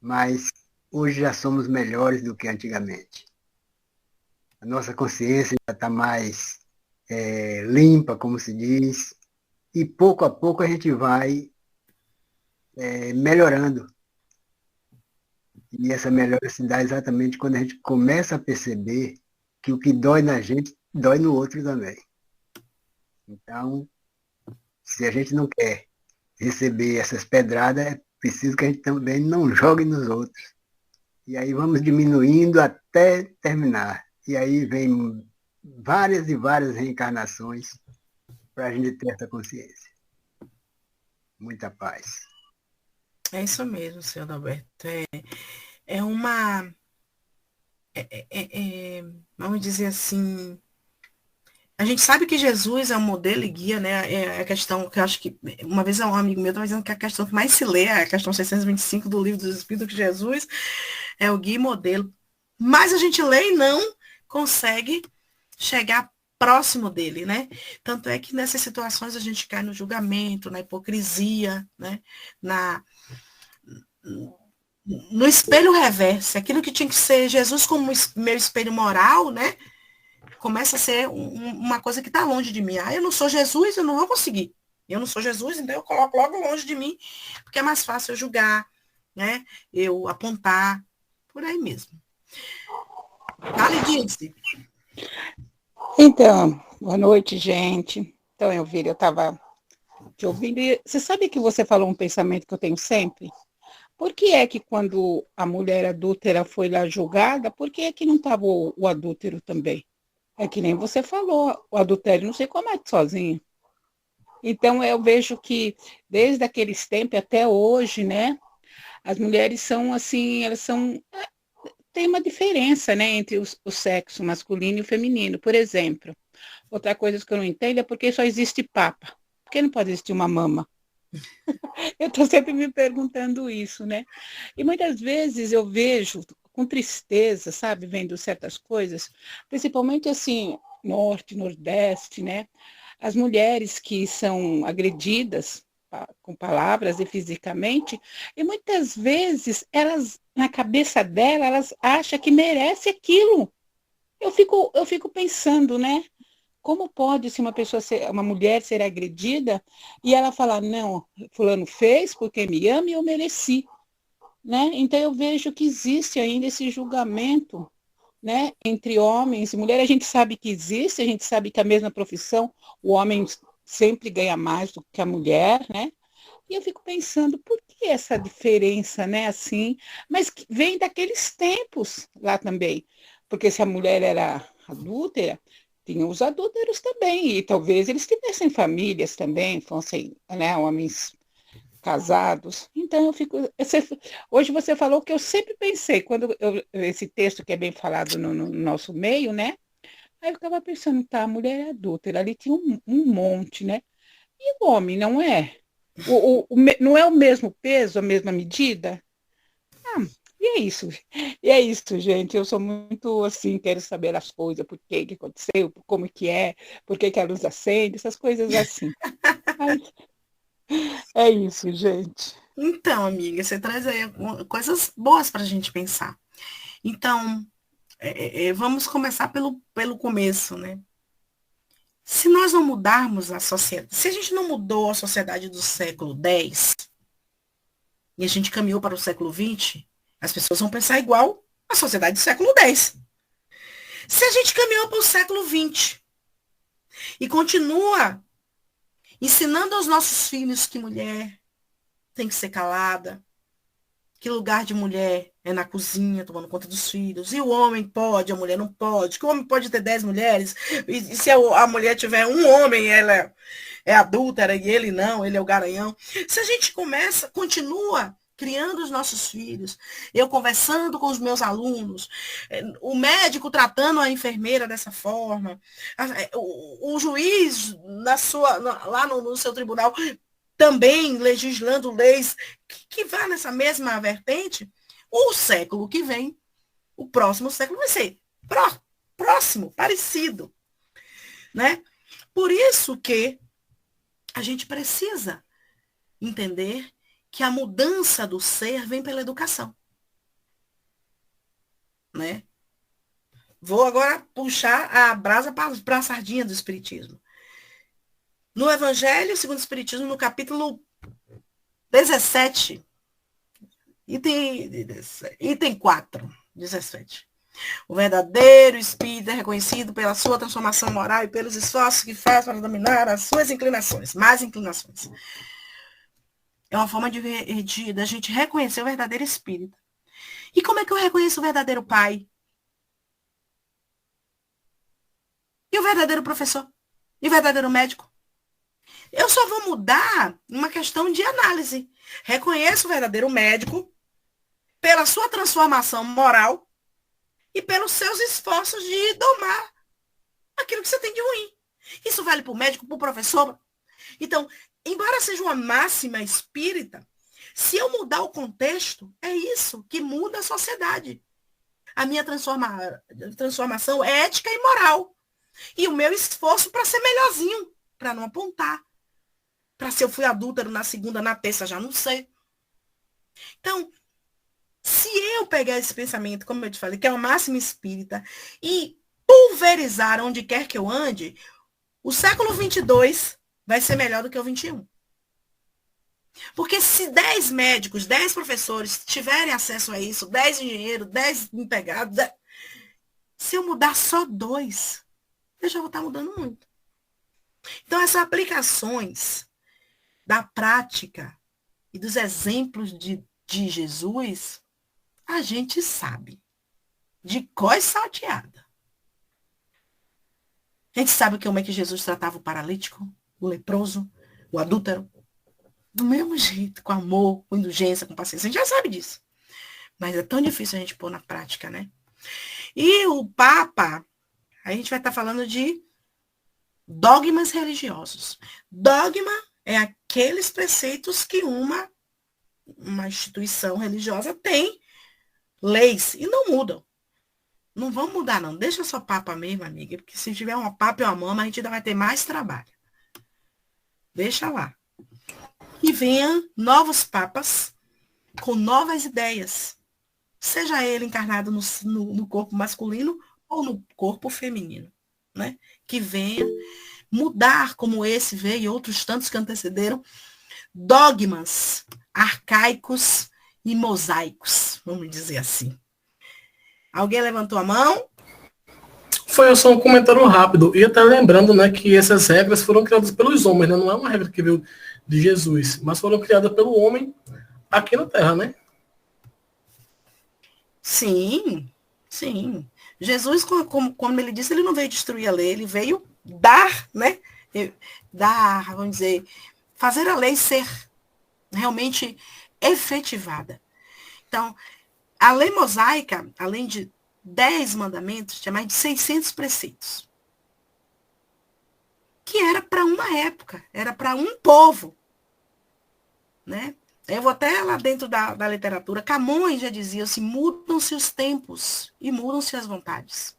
mas hoje já somos melhores do que antigamente. A nossa consciência já está mais limpa, como se diz, e pouco a pouco a gente vai melhorando. E essa melhora se dá exatamente quando a gente começa a perceber que o que dói na gente, dói no outro também. Então, se a gente não quer receber essas pedradas, é preciso que a gente também não jogue nos outros. E aí vamos diminuindo até terminar. E aí vem várias e várias reencarnações para a gente ter essa consciência. Muita paz. É isso mesmo, senhor Alberto. É uma. Vamos dizer assim. A gente sabe que Jesus é um modelo e guia, né? É a questão que eu acho que. Uma vez um amigo meu estava dizendo que a questão que mais se lê é a questão 625 do Livro dos Espíritos, que Jesus é o guia e modelo. Mas a gente lê e não consegue chegar próximo dele, né? Tanto é que nessas situações a gente cai no julgamento, na hipocrisia, né? Na, no espelho reverso. Aquilo que tinha que ser Jesus como meu espelho moral, né? Começa a ser uma coisa que está longe de mim. Ah, eu não sou Jesus, eu não vou conseguir. Eu não sou Jesus, então eu coloco logo longe de mim, porque é mais fácil eu julgar, né? Eu apontar, por aí mesmo. Vale, disse. Então, boa noite, gente. Então, Elvira, eu estava te ouvindo e você sabe que você falou um pensamento que eu tenho sempre? Por que é que quando a mulher adúltera foi lá julgada, por que é que não estava o adúltero também? É que nem você falou, o adultério não se comete sozinho. Então, eu vejo que desde aqueles tempos até hoje, né, as mulheres são assim, elas são tem uma diferença, né, entre o sexo masculino e o feminino. Por exemplo, outra coisa que eu não entendo é porque só existe papa. Por que não pode existir uma mama? Eu estou sempre me perguntando isso, né? E muitas vezes eu vejo com tristeza, sabe, vendo certas coisas, principalmente assim, norte, nordeste, né? As mulheres que são agredidas com palavras e fisicamente, e muitas vezes elas, na cabeça dela, elas acham que merece aquilo. Eu fico pensando, né? Como pode se uma pessoa ser, uma mulher ser agredida e ela falar, não, fulano fez porque me ama e eu mereci, né? Então eu vejo que existe ainda esse julgamento, né, entre homens e mulheres. A gente sabe que existe, a gente sabe que a mesma profissão, o homem sempre ganha mais do que a mulher, né? E eu fico pensando, por que essa diferença, né, assim? Mas que vem daqueles tempos lá também. Porque se a mulher era adúltera, tinham os adúlteros também, e talvez eles tivessem famílias também, fossem, né, homens casados. Então eu fico. Hoje você falou que eu sempre pensei, esse texto que é bem falado no nosso meio, né? Aí eu ficava pensando, tá, a mulher é adúltera, ali tinha um monte, né? E o homem, não é? Não é o mesmo peso, a mesma medida? Ah, e é isso. E é isso, gente. Eu sou muito assim, quero saber as coisas, por que que aconteceu, como que é, por que que a luz acende, essas coisas assim. Mas é isso, gente. Então, amiga, você traz aí coisas boas para a gente pensar. Então, vamos começar pelo começo, né? Se nós não mudarmos a sociedade, se a gente não mudou a sociedade do século X e a gente caminhou para o século XX, as pessoas vão pensar igual a sociedade do século X. Se a gente caminhou para o século XX e continua ensinando aos nossos filhos que mulher tem que ser calada, que lugar de mulher é na cozinha, tomando conta dos filhos, e o homem pode, a mulher não pode, que o homem pode ter 10 mulheres, e se a mulher tiver um homem, ela é adúltera e ele não, ele é o garanhão. Se a gente continua criando os nossos filhos, eu conversando com os meus alunos, o médico tratando a enfermeira dessa forma, o juiz lá no seu tribunal também legislando leis que vá nessa mesma vertente, o século que vem, o próximo século vai ser próximo, parecido, né? Por isso que a gente precisa entender que a mudança do ser vem pela educação, né? Vou agora puxar a brasa para a sardinha do Espiritismo. No Evangelho segundo o Espiritismo, no capítulo 17, item 4, 17. O verdadeiro espírito é reconhecido pela sua transformação moral e pelos esforços que faz para dominar as suas inclinações, mais inclinações. É uma forma da gente reconhecer o verdadeiro espírito. E como é que eu reconheço o verdadeiro pai? E o verdadeiro professor? E o verdadeiro médico? Eu só vou mudar uma questão de análise. Reconheço o verdadeiro médico pela sua transformação moral e pelos seus esforços de domar aquilo que você tem de ruim. Isso vale para o médico, para o professor. Então, embora seja uma máxima espírita, se eu mudar o contexto, é isso que muda a sociedade. A minha transformação é ética e moral. E o meu esforço para ser melhorzinho, para não apontar. Para se eu fui adúltero na segunda, na terça, já não sei. Então, se eu pegar esse pensamento, como eu te falei, que é uma máxima espírita, e pulverizar onde quer que eu ande, o século 22 vai ser melhor do que o 21. Porque se 10 médicos, 10 professores tiverem acesso a isso, 10 engenheiros, 10 empregados, se eu mudar só 2, eu já vou estar mudando muito. Então, essas aplicações da prática e dos exemplos de Jesus, a gente sabe. De cós salteada. A gente sabe como é que Jesus tratava o paralítico, o leproso, o adúltero. Do mesmo jeito, com amor, com indulgência, com paciência. A gente já sabe disso. Mas é tão difícil a gente pôr na prática, né? E o Papa, a gente vai estar falando de dogmas religiosos. Dogma é aqueles preceitos que uma instituição religiosa tem leis e não mudam. Não vão mudar, não. Deixa só papa mesmo, amiga, porque se tiver uma papa e uma mama, a gente ainda vai ter mais trabalho. Deixa lá. Que venham novos papas com novas ideias. Seja ele encarnado no corpo masculino ou no corpo feminino. Né? Que venha mudar, como esse veio e outros tantos que antecederam, dogmas arcaicos e mosaicos, vamos dizer assim. Alguém levantou a mão? Foi só um comentário rápido. E até lembrando, né, que essas regras foram criadas pelos homens, né? Não é uma regra que veio de Jesus, mas foram criadas pelo homem aqui na Terra, né? Sim, sim. Jesus, como ele disse, ele não veio destruir a lei, ele veio dar, né? Dar, vamos dizer, fazer a lei ser realmente efetivada. Então, a lei mosaica, além de 10 mandamentos, tinha mais de 600 preceitos. Que era para uma época, era para um povo. Né? Eu vou até lá dentro da literatura. Camões já dizia assim, mudam-se os tempos e mudam-se as vontades.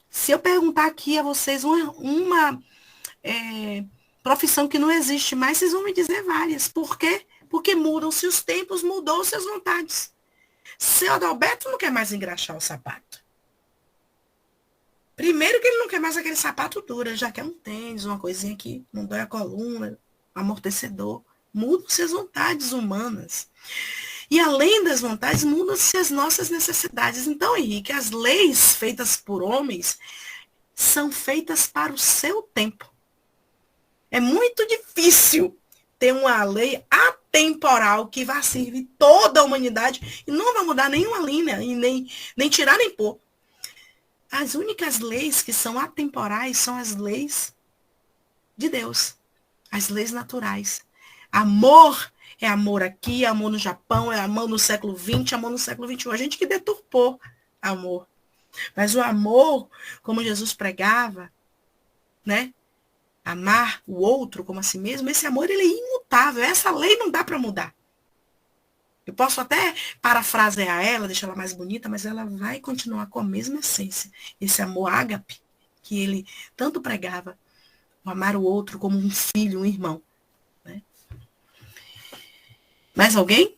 Se eu perguntar aqui a vocês uma profissão que não existe mais, vocês vão me dizer várias. Por quê? Porque mudam-se os tempos, mudou-se as vontades. Seu Adalberto não quer mais engraxar o sapato. Primeiro que ele não quer mais aquele sapato duro, ele já quer um tênis, uma coisinha que não dói a coluna, amortecedor. Mudam-se as vontades humanas. E além das vontades, mudam-se as nossas necessidades. Então, Henrique, as leis feitas por homens são feitas para o seu tempo. É muito difícil ter uma lei atemporal que vá servir toda a humanidade e não vai mudar nenhuma linha, e nem tirar nem pôr. As únicas leis que são atemporais são as leis de Deus, as leis naturais. Amor é amor aqui, amor no Japão, é amor no século XX, amor no século XXI. A gente que deturpou amor. Mas o amor, como Jesus pregava, né? Amar o outro como a si mesmo, esse amor ele é imutável. Essa lei não dá para mudar. Eu posso até parafrasear ela, deixar ela mais bonita, mas ela vai continuar com a mesma essência. Esse amor ágape, que ele tanto pregava, o amar o outro como um filho, um irmão. Né? Mais alguém?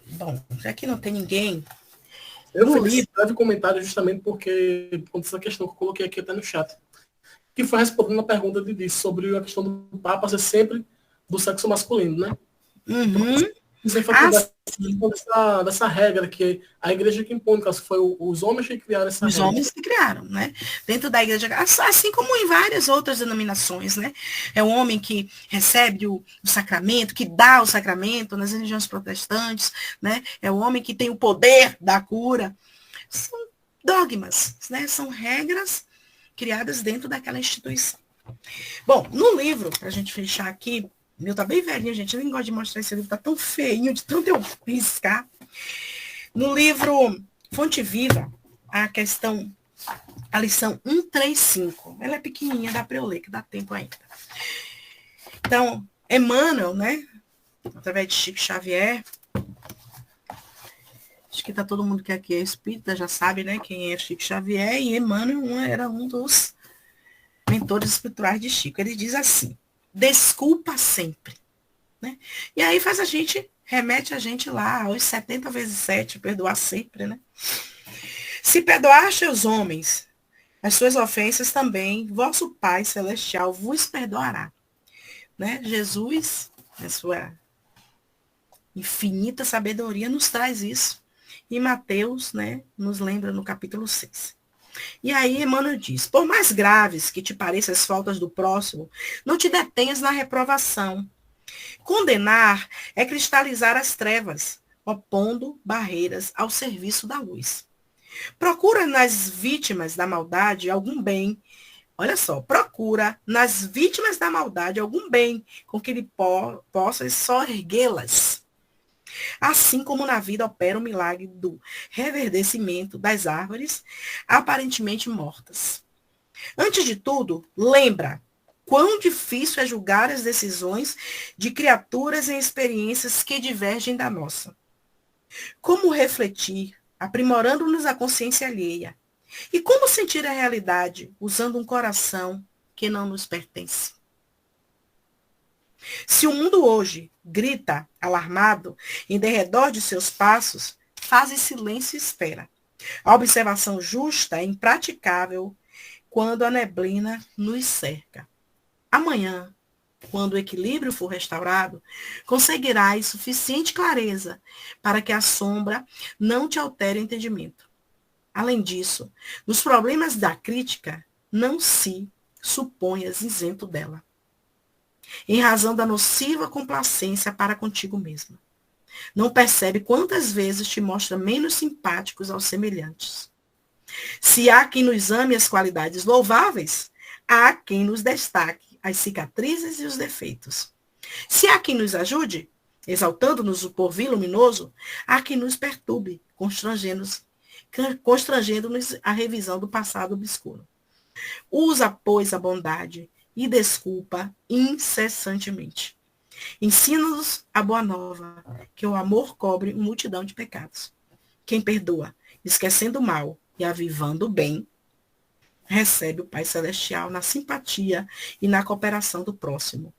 Bom, já que não tem ninguém. Eu fiz esse breve comentário justamente porque, por essa questão que eu coloquei aqui até no chat, que foi respondendo a pergunta de Didi sobre a questão do Papa ser sempre do sexo masculino, né? Uhum. Você foi dessa regra que a igreja que impõe, que foi os homens que criaram essa regra. Os homens que criaram, né? Dentro da igreja, assim como em várias outras denominações, né? É o homem que recebe o sacramento, que dá o sacramento nas religiões protestantes, né? É o homem que tem o poder da cura. São dogmas, né? São regras criadas dentro daquela instituição. Bom, no livro, para a gente fechar aqui, o meu tá bem velhinho, gente. Eu nem gosto de mostrar esse livro, tá tão feinho, de tanto eu riscar. No livro Fonte Viva, a lição 135. Ela é pequenininha, dá para eu ler, que dá tempo ainda. Então, Emmanuel, né? Através de Chico Xavier. Acho que tá todo mundo que aqui é espírita, já sabe, né? Quem é Chico Xavier. E Emmanuel era um dos mentores espirituais de Chico. Ele diz assim: desculpa sempre. Né? E aí remete a gente lá aos 70 vezes 7, perdoar sempre, né? Se perdoaste aos homens as suas ofensas também, vosso Pai Celestial vos perdoará. Né? Jesus, na sua infinita sabedoria, nos traz isso. E Mateus, né, nos lembra no capítulo 6. E aí Emmanuel diz: por mais graves que te pareçam as faltas do próximo, não te detenhas na reprovação. Condenar é cristalizar as trevas, opondo barreiras ao serviço da luz. Procura nas vítimas da maldade algum bem. Olha só, procura nas vítimas da maldade algum bem com que ele possa só erguê-las. Assim como na vida opera o milagre do reverdecimento das árvores aparentemente mortas. Antes de tudo, lembra quão difícil é julgar as decisões de criaturas em experiências que divergem da nossa. Como refletir, aprimorando-nos a consciência alheia? E como sentir a realidade usando um coração que não nos pertence? Se o mundo hoje grita, alarmado, em derredor de seus passos, faz silêncio e espera. A observação justa é impraticável quando a neblina nos cerca. Amanhã, quando o equilíbrio for restaurado, conseguirás suficiente clareza para que a sombra não te altere o entendimento. Além disso, nos problemas da crítica, não se suponhas isento dela, em razão da nociva complacência para contigo mesma. Não percebe quantas vezes te mostra menos simpáticos aos semelhantes. Se há quem nos ame as qualidades louváveis, há quem nos destaque as cicatrizes e os defeitos. Se há quem nos ajude, exaltando-nos o porvir luminoso, há quem nos perturbe, constrangendo-nos a revisão do passado obscuro. Usa, pois, a bondade e desculpa incessantemente. Ensina-nos a boa nova, que o amor cobre uma multidão de pecados. Quem perdoa, esquecendo o mal e avivando o bem, recebe o Pai Celestial na simpatia e na cooperação do próximo,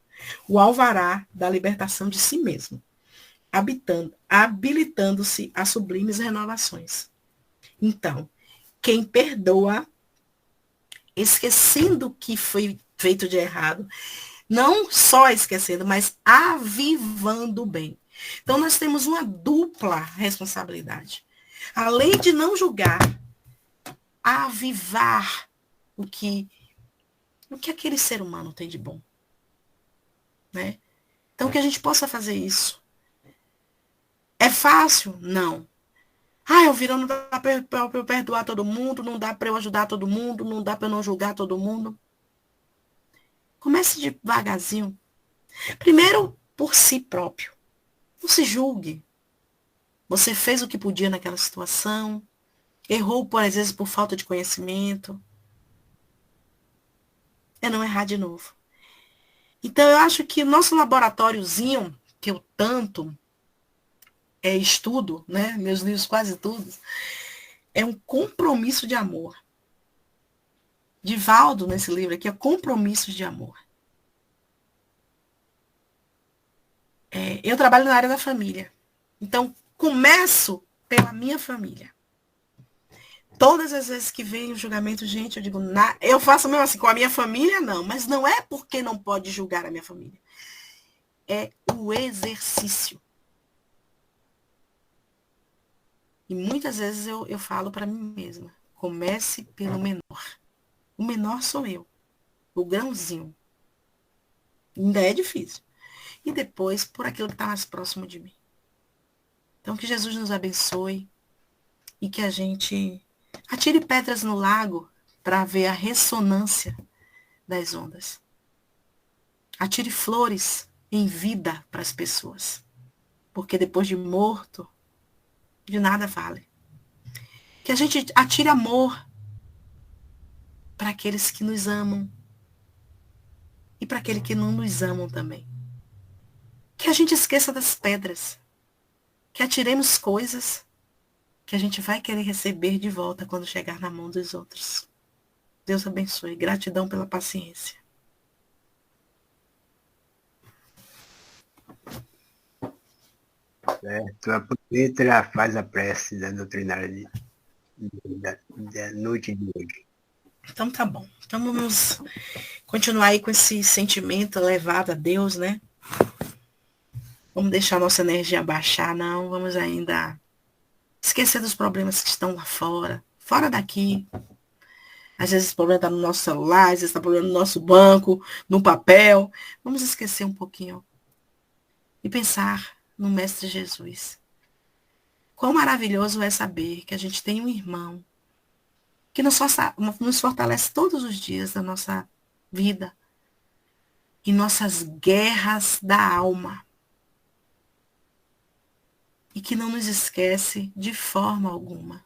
o alvará da libertação de si mesmo, habilitando-se a sublimes renovações. Então, quem perdoa, esquecendo o que foi feito de errado, não só esquecendo, mas avivando o bem. Então, nós temos uma dupla responsabilidade. Além de não julgar, avivar o que aquele ser humano tem de bom. Né? Então, que a gente possa fazer isso. É fácil? Não. Elvira, não dá para eu perdoar todo mundo, não dá para eu ajudar todo mundo, não dá para eu não julgar todo mundo. Comece devagarzinho. Primeiro, por si próprio. Não se julgue. Você fez o que podia naquela situação, errou, por às vezes, por falta de conhecimento. É não errar de novo. Então, eu acho que o nosso laboratóriozinho, que eu tanto estudo, né? Meus livros quase todos, é um compromisso de amor. Divaldo, nesse livro aqui, é compromissos de amor. Eu trabalho na área da família. Então, começo pela minha família. Todas as vezes que vem o julgamento, gente, eu digo, eu faço mesmo assim, com a minha família, não. Mas não é porque não pode julgar a minha família. É o exercício. E muitas vezes eu falo para mim mesma, comece pelo menor. O menor sou eu. O grãozinho. Ainda é difícil. E depois, por aquilo que está mais próximo de mim. Então, que Jesus nos abençoe e que a gente atire pedras no lago para ver a ressonância das ondas. Atire flores em vida para as pessoas. Porque depois de morto, de nada vale. Que a gente atire amor para aqueles que nos amam e para aqueles que não nos amam também. Que a gente esqueça das pedras. Que atiremos coisas que a gente vai querer receber de volta quando chegar na mão dos outros. Deus abençoe. Gratidão pela paciência. A Petra faz a prece da doutrinária da noite de hoje. Então tá bom. Então vamos continuar aí com esse sentimento elevado a Deus, né? Vamos deixar nossa energia baixar, não. Vamos ainda esquecer dos problemas que estão lá fora. Fora daqui. Às vezes o problema está no nosso celular, às vezes está o problema no nosso banco, no papel. Vamos esquecer um pouquinho. E pensar no Mestre Jesus. Quão maravilhoso é saber que a gente tem um irmão que nos fortalece todos os dias da nossa vida, em nossas guerras da alma. E que não nos esquece de forma alguma.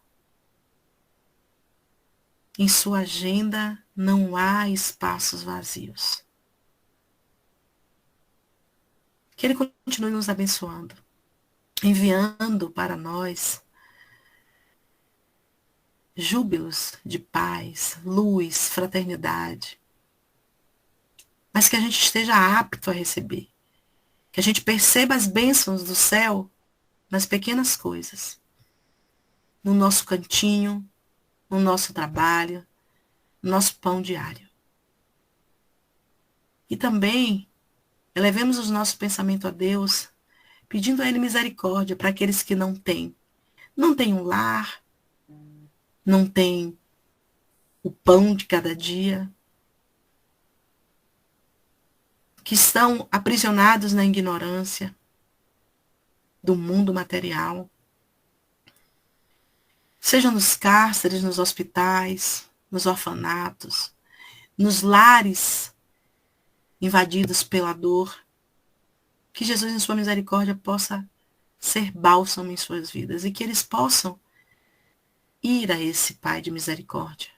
Em sua agenda não há espaços vazios. Que Ele continue nos abençoando, enviando para nós júbilos de paz, luz, fraternidade, mas que a gente esteja apto a receber, que a gente perceba as bênçãos do céu nas pequenas coisas, no nosso cantinho, no nosso trabalho, no nosso pão diário. E também elevemos os nossos pensamentos a Deus, pedindo a Ele misericórdia para aqueles que não têm. Não têm um lar, não têm o pão de cada dia, que estão aprisionados na ignorância do mundo material, seja nos cárceres, nos hospitais, nos orfanatos, nos lares invadidos pela dor, que Jesus, em sua misericórdia, possa ser bálsamo em suas vidas e que eles possam ir a esse Pai de misericórdia.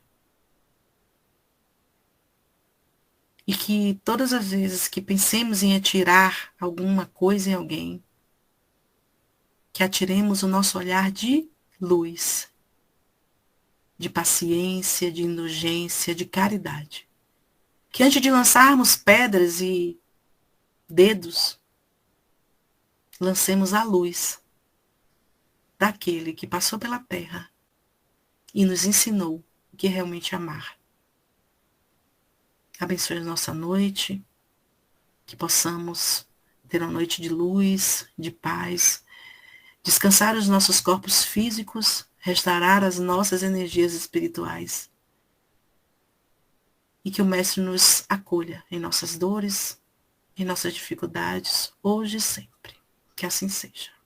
E que todas as vezes que pensemos em atirar alguma coisa em alguém, que atiremos o nosso olhar de luz, de paciência, de indulgência, de caridade. Que antes de lançarmos pedras e dedos, lancemos a luz daquele que passou pela terra e nos ensinou o que é realmente amar. Abençoe a nossa noite, que possamos ter uma noite de luz, de paz, descansar os nossos corpos físicos, restaurar as nossas energias espirituais. E que o Mestre nos acolha em nossas dores, em nossas dificuldades, hoje e sempre. Que assim seja.